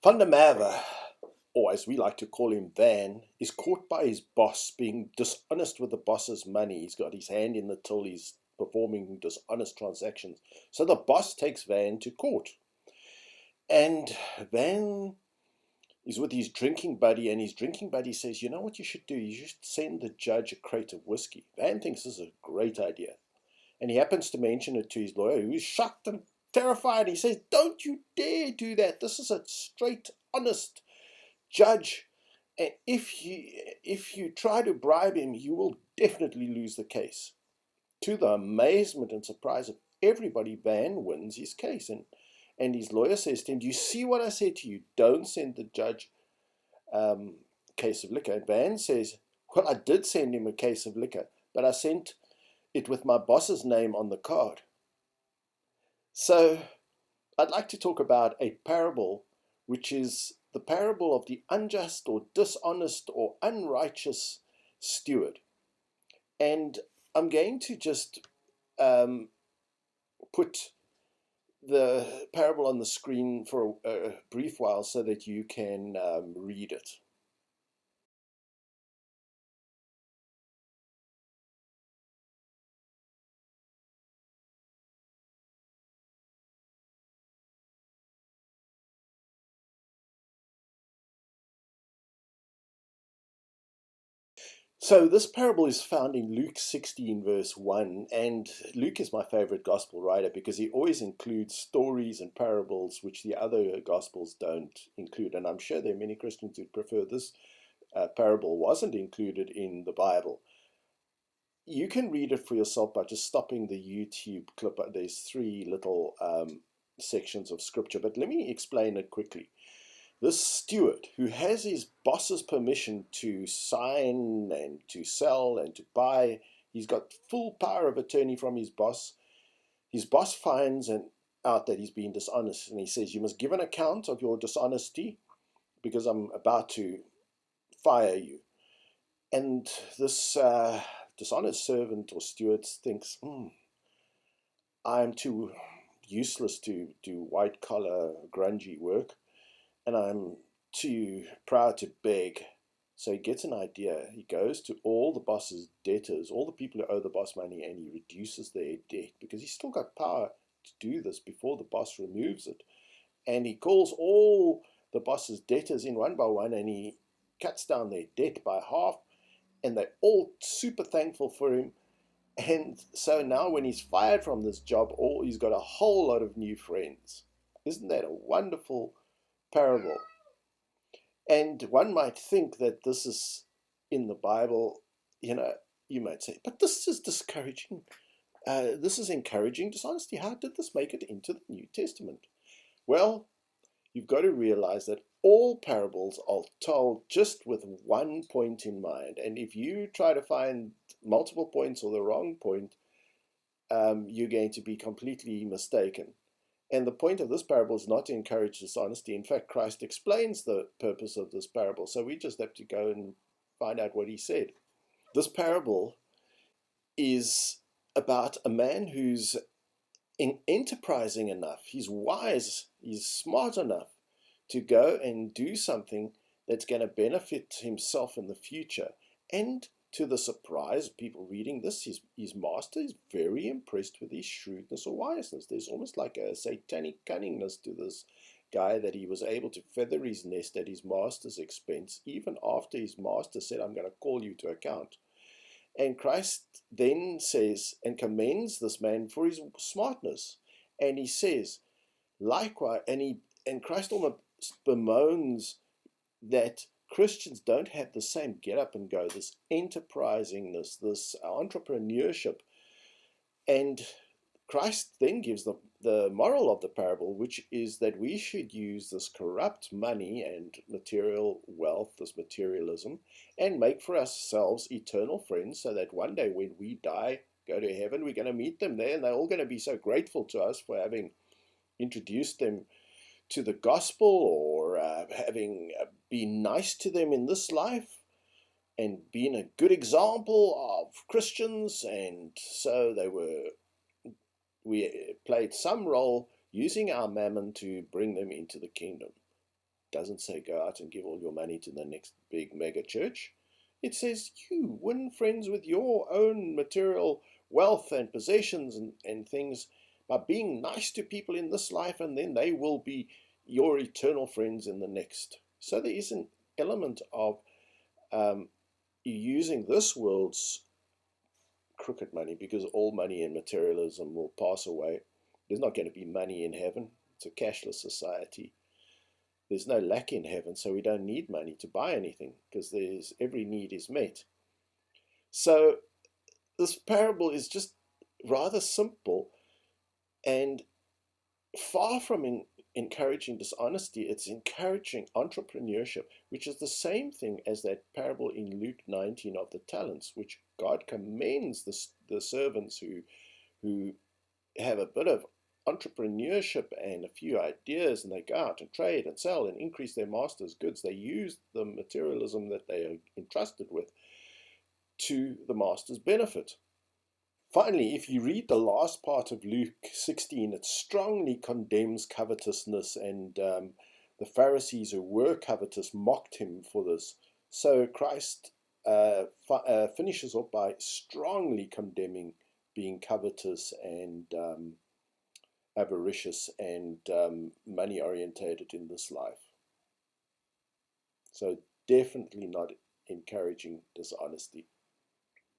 Van der Merwe, or as we like to call him, Van, is caught by his boss being dishonest with the boss's money. He's got his hand in the till, he's performing dishonest transactions. So the boss takes Van to court. And Van is with his drinking buddy, and his drinking buddy says, "You know what you should do? You should send the judge a crate of whiskey." Van thinks this is a great idea. And he happens to mention it to his lawyer, who is shocked and terrified. He says, "Don't you dare do that. This is a straight, honest judge. And if you try to bribe him, you will definitely lose the case." To the amazement and surprise of everybody, Van wins his case. And his lawyer says to him, "Do you see what I said to you? Don't send the judge case of liquor." And Van says, "Well, I did send him a case of liquor, but I sent it with my boss's name on the card." So I'd like to talk about a parable, which is the parable of the unjust or dishonest or unrighteous steward. And I'm going to just put the parable on the screen for a brief while so that you can read it. So this parable is found in Luke 16, verse 1, and Luke is my favorite gospel writer because he always includes stories and parables which the other gospels don't include. And I'm sure there are many Christians who prefer this parable wasn't included in the Bible. You can read it for yourself by just stopping the YouTube clip. There's three little sections of scripture, but let me explain it quickly. This steward, who has his boss's permission to sign and to sell and to buy, he's got full power of attorney from his boss. His boss finds out that he's been dishonest, and he says, "You must give an account of your dishonesty because I'm about to fire you." And this dishonest servant or steward thinks, "I'm too useless to do white collar, grungy work, and I'm too proud to beg." So he gets an idea. He goes to all the boss's debtors, all the people who owe the boss money, and he reduces their debt because he's still got power to do this before the boss removes it. And he calls all the boss's debtors in one by one, and he cuts down their debt by half, and they're all super thankful for him. And so now when he's fired from this job, he's got a whole lot of new friends. Isn't that a wonderful parable? And one might think that this is in the Bible. You might say, "But this is discouraging. This is encouraging dishonesty. How did this make it into the New Testament?" Well, you've got to realize that all parables are told just with one point in mind. And if you try to find multiple points or the wrong point, you're going to be completely mistaken. And the point of this parable is not to encourage dishonesty. In fact, Christ explains the purpose of this parable. So we just have to go and find out what he said. This parable is about a man who's enterprising enough, he's wise, he's smart enough to go and do something that's going to benefit himself in the future. And to the surprise of people reading this, his master is very impressed with his shrewdness or wiseness. There's almost like a satanic cunningness to this guy, that he was able to feather his nest at his master's expense, even after his master said, "I'm going to call you to account." And Christ then says and commends this man for his smartness. And he says, likewise, and Christ almost bemoans that Christians don't have the same get up and go, this enterprisingness, this entrepreneurship. And Christ then gives the moral of the parable, which is that we should use this corrupt money and material wealth, this materialism, and make for ourselves eternal friends, so that one day when we die, go to heaven, we're going to meet them there, and they're all going to be so grateful to us for having introduced them to the gospel, or having been nice to them in this life and been a good example of Christians. And so we played some role using our mammon to bring them into the kingdom. doesn't say go out and give all your money to the next big mega church. It says you win friends with your own material wealth and possessions and things by being nice to people in this life, and then they will be your eternal friends in the next. So there is an element of using this world's crooked money, because all money and materialism will pass away. There's not going to be money in heaven. It's a cashless society. There's no lack in heaven, so we don't need money to buy anything because there's every need is met. So this parable is just rather simple, and far from encouraging dishonesty, it's encouraging entrepreneurship, which is the same thing as that parable in Luke 19 of the talents, which God commends the servants who have a bit of entrepreneurship and a few ideas, and they go out and trade and sell and increase their master's goods. They use the materialism that they are entrusted with to the master's benefit. Finally, if you read the last part of Luke 16, it strongly condemns covetousness, and the Pharisees who were covetous mocked him for this. So Christ finishes off by strongly condemning being covetous and avaricious and money orientated in this life. So definitely not encouraging dishonesty.